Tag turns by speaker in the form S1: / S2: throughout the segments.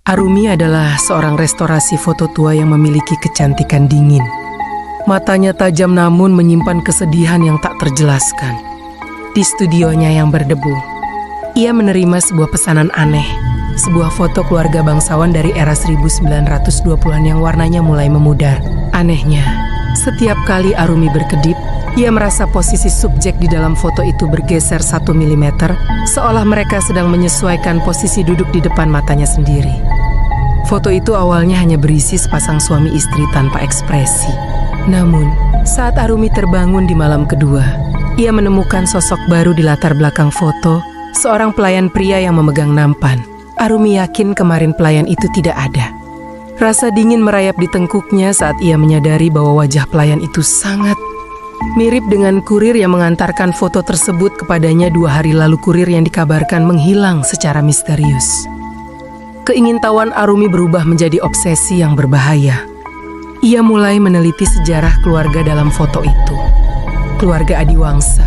S1: Arumi adalah seorang restorasi foto tua yang memiliki kecantikan dingin. Matanya tajam namun menyimpan kesedihan yang tak terjelaskan. Di studionya yang berdebu, ia menerima sebuah pesanan aneh. Sebuah foto keluarga bangsawan dari era 1920-an yang warnanya mulai memudar. Anehnya, setiap kali Arumi berkedip, ia merasa posisi subjek di dalam foto itu bergeser 1 mm, seolah mereka sedang menyesuaikan posisi duduk di depan matanya sendiri. Foto itu awalnya hanya berisi sepasang suami istri tanpa ekspresi. Namun, saat Arumi terbangun di malam kedua, ia menemukan sosok baru di latar belakang foto, seorang pelayan pria yang memegang nampan. Arumi yakin kemarin pelayan itu tidak ada. Rasa dingin merayap di tengkuknya saat ia menyadari bahwa wajah pelayan itu sangat mirip dengan kurir yang mengantarkan foto tersebut kepadanya 2 hari lalu. Kurir yang dikabarkan menghilang secara misterius. Keingintahuan Arumi berubah menjadi obsesi yang berbahaya. Ia mulai meneliti sejarah keluarga dalam foto itu. Keluarga Adiwangsa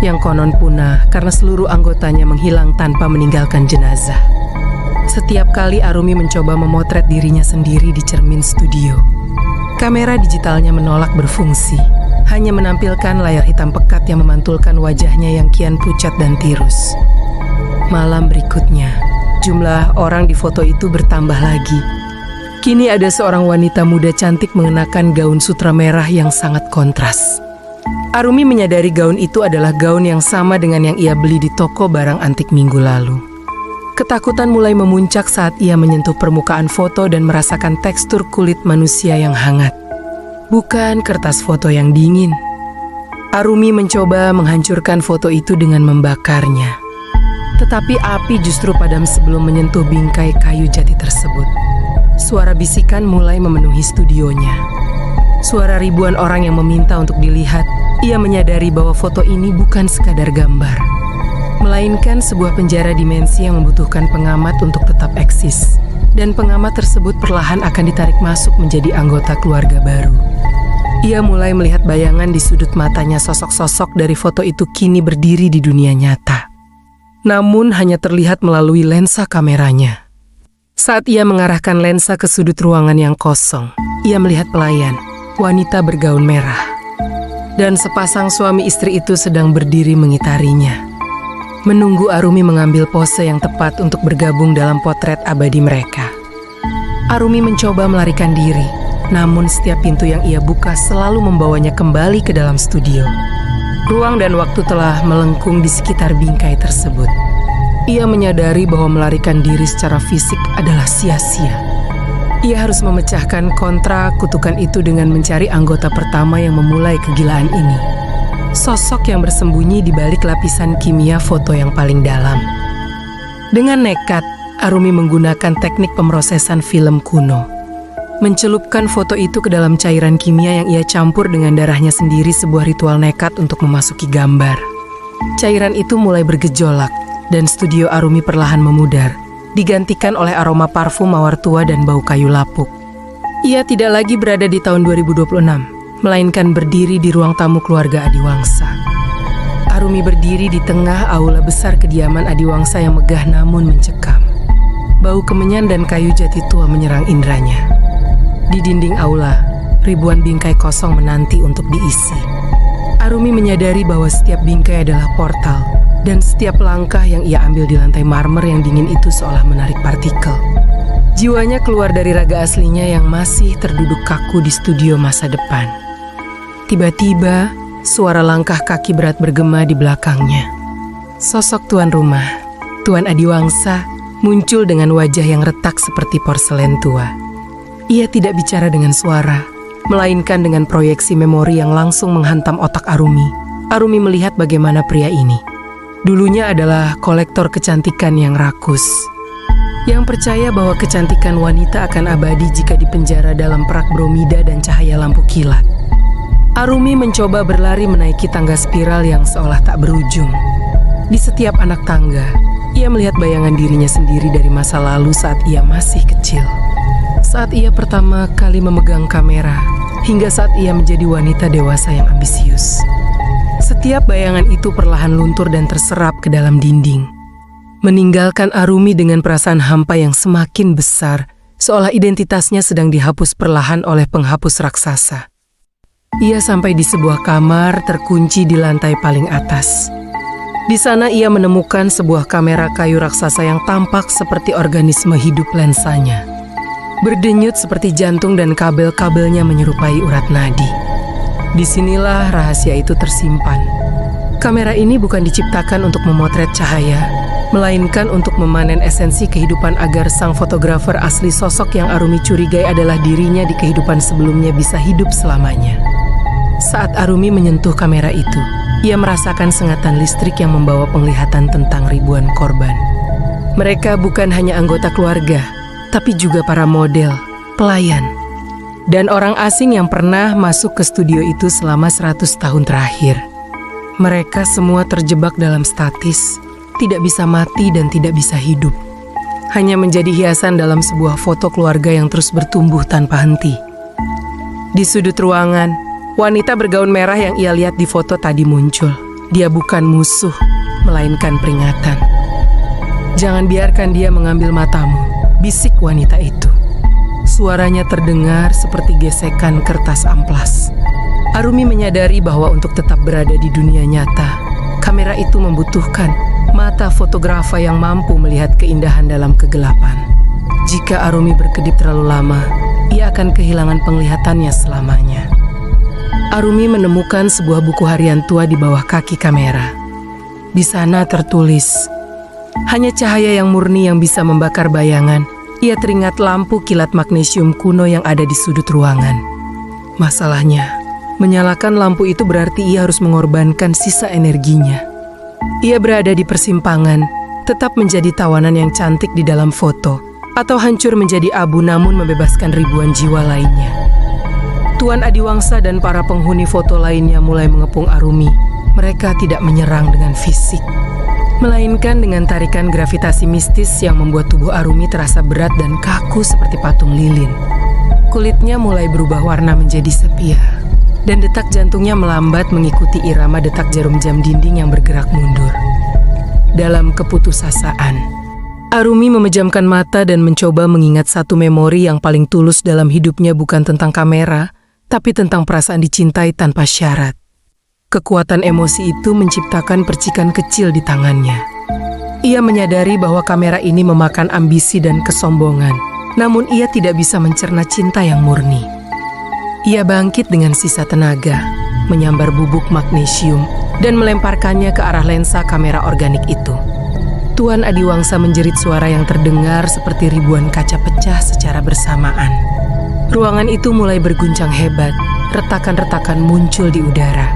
S1: yang konon punah karena seluruh anggotanya menghilang tanpa meninggalkan jenazah. Setiap kali Arumi mencoba memotret dirinya sendiri di cermin studio, kamera digitalnya menolak berfungsi, hanya menampilkan layar hitam pekat yang memantulkan wajahnya yang kian pucat dan tirus. Malam berikutnya, jumlah orang di foto itu bertambah lagi. Kini ada seorang wanita muda cantik mengenakan gaun sutra merah yang sangat kontras. Arumi menyadari gaun itu adalah gaun yang sama dengan yang ia beli di toko barang antik minggu lalu. Ketakutan mulai memuncak saat ia menyentuh permukaan foto dan merasakan tekstur kulit manusia yang hangat, bukan kertas foto yang dingin. Arumi mencoba menghancurkan foto itu dengan membakarnya. Tetapi api justru padam sebelum menyentuh bingkai kayu jati tersebut. Suara bisikan mulai memenuhi studionya. Suara ribuan orang yang meminta untuk dilihat. Ia menyadari bahwa foto ini bukan sekadar gambar, melainkan sebuah penjara dimensi yang membutuhkan pengamat untuk tetap eksis. Dan pengamat tersebut perlahan akan ditarik masuk menjadi anggota keluarga baru. Ia mulai melihat bayangan di sudut matanya. Sosok-sosok dari foto itu kini berdiri di dunia nyata, namun hanya terlihat melalui lensa kameranya. Saat ia mengarahkan lensa ke sudut ruangan yang kosong, ia melihat pelayan, wanita bergaun merah, dan sepasang suami istri itu sedang berdiri mengitarinya, menunggu Arumi mengambil pose yang tepat untuk bergabung dalam potret abadi mereka. Arumi mencoba melarikan diri, namun setiap pintu yang ia buka selalu membawanya kembali ke dalam studio. Ruang dan waktu telah melengkung di sekitar bingkai tersebut. Ia menyadari bahwa melarikan diri secara fisik adalah sia-sia. Ia harus memecahkan kontrak kutukan itu dengan mencari anggota pertama yang memulai kegilaan ini. Sosok yang bersembunyi di balik lapisan kimia foto yang paling dalam. Dengan nekat, Arumi menggunakan teknik pemrosesan film kuno. Mencelupkan foto itu ke dalam cairan kimia yang ia campur dengan darahnya sendiri, sebuah ritual nekat untuk memasuki gambar. Cairan itu mulai bergejolak, dan studio Arumi perlahan memudar, digantikan oleh aroma parfum mawar tua dan bau kayu lapuk. Ia tidak lagi berada di tahun 2026, melainkan berdiri di ruang tamu keluarga Adiwangsa. Arumi berdiri di tengah aula besar kediaman Adiwangsa yang megah namun mencekam. Bau kemenyan dan kayu jati tua menyerang indranya. Di dinding aula, ribuan bingkai kosong menanti untuk diisi. Arumi menyadari bahwa setiap bingkai adalah portal, dan setiap langkah yang ia ambil di lantai marmer yang dingin itu seolah menarik partikel. Jiwanya keluar dari raga aslinya yang masih terduduk kaku di studio masa depan. Tiba-tiba, suara langkah kaki berat bergema di belakangnya. Sosok tuan rumah, Tuan Adiwangsa, muncul dengan wajah yang retak seperti porselen tua. Ia tidak bicara dengan suara, melainkan dengan proyeksi memori yang langsung menghantam otak Arumi. Arumi melihat bagaimana pria ini dulunya adalah kolektor kecantikan yang rakus, yang percaya bahwa kecantikan wanita akan abadi jika dipenjara dalam perak bromida dan cahaya lampu kilat. Arumi mencoba berlari menaiki tangga spiral yang seolah tak berujung. Di setiap anak tangga, ia melihat bayangan dirinya sendiri dari masa lalu saat ia masih kecil. Saat ia pertama kali memegang kamera, hingga saat ia menjadi wanita dewasa yang ambisius. Setiap bayangan itu perlahan luntur dan terserap ke dalam dinding. meninggalkan Arumi dengan perasaan hampa yang semakin besar, seolah identitasnya sedang dihapus perlahan oleh penghapus raksasa. Ia sampai di sebuah kamar terkunci di lantai paling atas. Di sana ia menemukan sebuah kamera kayu raksasa yang tampak seperti organisme hidup lensanya. Berdenyut seperti jantung dan kabel-kabelnya menyerupai urat nadi. Disinilah rahasia itu tersimpan. Kamera ini bukan diciptakan untuk memotret cahaya, melainkan untuk memanen esensi kehidupan agar sang fotografer asli sosok yang Arumi curigai adalah dirinya di kehidupan sebelumnya bisa hidup selamanya. Saat Arumi menyentuh kamera itu, ia merasakan sengatan listrik yang membawa penglihatan tentang ribuan korban. Mereka bukan hanya anggota keluarga, tapi juga para model, pelayan, dan orang asing yang pernah masuk ke studio itu selama 100 tahun terakhir. Mereka semua terjebak dalam statis, tidak bisa mati dan tidak bisa hidup. Hanya menjadi hiasan dalam sebuah foto keluarga yang terus bertumbuh tanpa henti. Di sudut ruangan, wanita bergaun merah yang ia lihat di foto tadi muncul. Dia bukan musuh, melainkan peringatan. "Jangan biarkan dia mengambil matamu," bisik wanita itu. Suaranya terdengar seperti gesekan kertas amplas. Arumi menyadari bahwa untuk tetap berada di dunia nyata, kamera itu membutuhkan mata fotografer yang mampu melihat keindahan dalam kegelapan. Jika Arumi berkedip terlalu lama, ia akan kehilangan penglihatannya selamanya. Arumi menemukan sebuah buku harian tua di bawah kaki kamera. Di sana tertulis, hanya cahaya yang murni yang bisa membakar bayangan. Ia teringat lampu kilat magnesium kuno yang ada di sudut ruangan. Masalahnya, menyalakan lampu itu berarti ia harus mengorbankan sisa energinya. Ia berada di persimpangan, tetap menjadi tawanan yang cantik di dalam foto, atau hancur menjadi abu namun membebaskan ribuan jiwa lainnya. Tuan Adiwangsa dan para penghuni foto lainnya mulai mengepung Arumi. Mereka tidak menyerang dengan fisik, melainkan dengan tarikan gravitasi mistis yang membuat tubuh Arumi terasa berat dan kaku seperti patung lilin. Kulitnya mulai berubah warna menjadi sepia, dan detak jantungnya melambat mengikuti irama detak jarum jam dinding yang bergerak mundur. Dalam keputusasaan, Arumi memejamkan mata dan mencoba mengingat satu memori yang paling tulus dalam hidupnya, bukan tentang kamera, tapi tentang perasaan dicintai tanpa syarat. Kekuatan emosi itu menciptakan percikan kecil di tangannya. Ia menyadari bahwa kamera ini memakan ambisi dan kesombongan, namun ia tidak bisa mencerna cinta yang murni. Ia bangkit dengan sisa tenaga, menyambar bubuk magnesium, dan melemparkannya ke arah lensa kamera organik itu. Tuan Adiwangsa menjerit suara yang terdengar seperti ribuan kaca pecah secara bersamaan. Ruangan itu mulai berguncang hebat, retakan-retakan muncul di udara,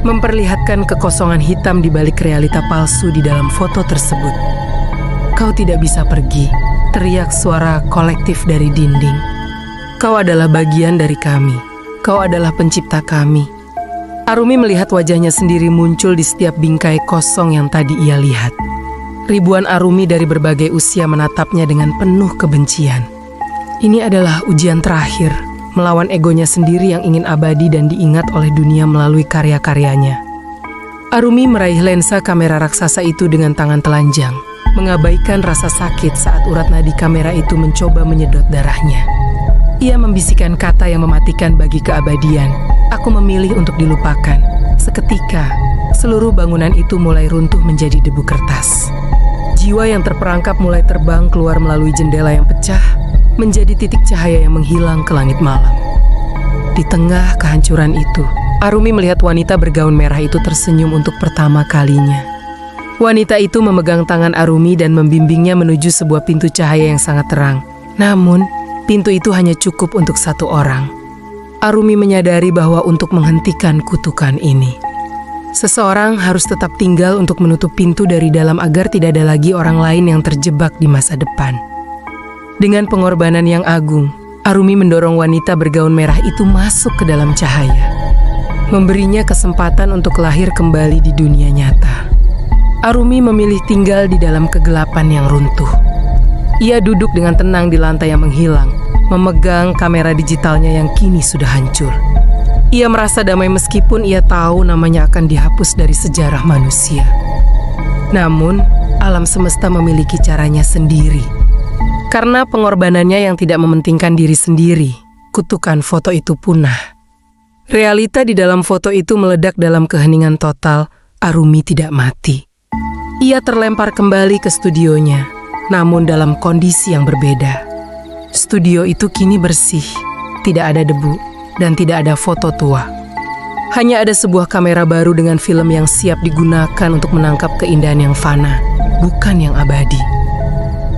S1: memperlihatkan kekosongan hitam di balik realita palsu di dalam foto tersebut. "Kau tidak bisa pergi," teriak suara kolektif dari dinding. "Kau adalah bagian dari kami. Kau adalah pencipta kami." Arumi melihat wajahnya sendiri muncul di setiap bingkai kosong yang tadi ia lihat. Ribuan Arumi dari berbagai usia menatapnya dengan penuh kebencian. Ini adalah ujian terakhir, melawan egonya sendiri yang ingin abadi dan diingat oleh dunia melalui karya-karyanya. Arumi meraih lensa kamera raksasa itu dengan tangan telanjang, mengabaikan rasa sakit saat urat nadi kamera itu mencoba menyedot darahnya. Ia membisikkan kata yang mematikan bagi keabadian, "Aku memilih untuk dilupakan." Seketika, seluruh bangunan itu mulai runtuh menjadi debu kertas. Jiwa yang terperangkap mulai terbang keluar melalui jendela yang pecah, menjadi titik cahaya yang menghilang ke langit malam. Di tengah kehancuran itu, Arumi melihat wanita bergaun merah itu tersenyum untuk pertama kalinya. Wanita itu memegang tangan Arumi dan membimbingnya menuju sebuah pintu cahaya yang sangat terang. Namun, pintu itu hanya cukup untuk satu orang. Arumi menyadari bahwa untuk menghentikan kutukan ini, seseorang harus tetap tinggal untuk menutup pintu dari dalam agar tidak ada lagi orang lain yang terjebak di masa depan. Dengan pengorbanan yang agung, Arumi mendorong wanita bergaun merah itu masuk ke dalam cahaya, memberinya kesempatan untuk lahir kembali di dunia nyata. Arumi memilih tinggal di dalam kegelapan yang runtuh. Ia duduk dengan tenang di lantai yang menghilang, memegang kamera digitalnya yang kini sudah hancur. Ia merasa damai meskipun ia tahu namanya akan dihapus dari sejarah manusia. Namun, alam semesta memiliki caranya sendiri. Karena pengorbanannya yang tidak mementingkan diri sendiri, kutukan foto itu punah. Realita di dalam foto itu meledak dalam keheningan total. Arumi tidak mati. Ia terlempar kembali ke studionya, namun dalam kondisi yang berbeda. Studio itu kini bersih, tidak ada debu, dan tidak ada foto tua. Hanya ada sebuah kamera baru dengan film yang siap digunakan untuk menangkap keindahan yang fana, bukan yang abadi.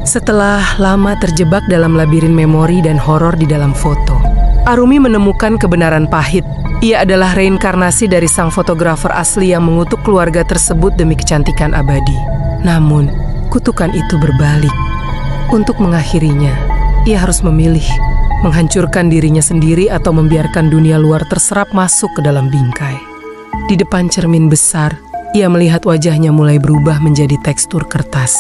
S1: Setelah lama terjebak dalam labirin memori dan horor di dalam foto, Arumi menemukan kebenaran pahit. Ia adalah reinkarnasi dari sang fotografer asli yang mengutuk keluarga tersebut demi kecantikan abadi. Namun, kutukan itu berbalik. Untuk mengakhirinya, ia harus memilih menghancurkan dirinya sendiri atau membiarkan dunia luar terserap masuk ke dalam bingkai. Di depan cermin besar, ia melihat wajahnya mulai berubah menjadi tekstur kertas.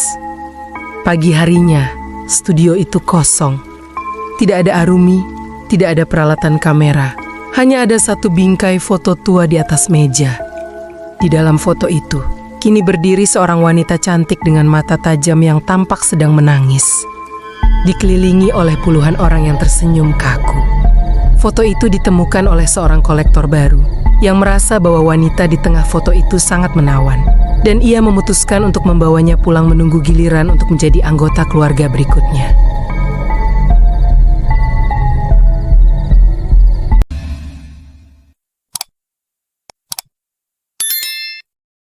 S1: Pagi harinya, studio itu kosong. Tidak ada Arumi, tidak ada peralatan kamera. Hanya ada satu bingkai foto tua di atas meja. Di dalam foto itu, kini berdiri seorang wanita cantik dengan mata tajam yang tampak sedang menangis. Dikelilingi oleh puluhan orang yang tersenyum kaku. Foto itu ditemukan oleh seorang kolektor baru yang merasa bahwa wanita di tengah foto itu sangat menawan. Dan ia memutuskan untuk membawanya pulang menunggu giliran untuk menjadi anggota keluarga berikutnya.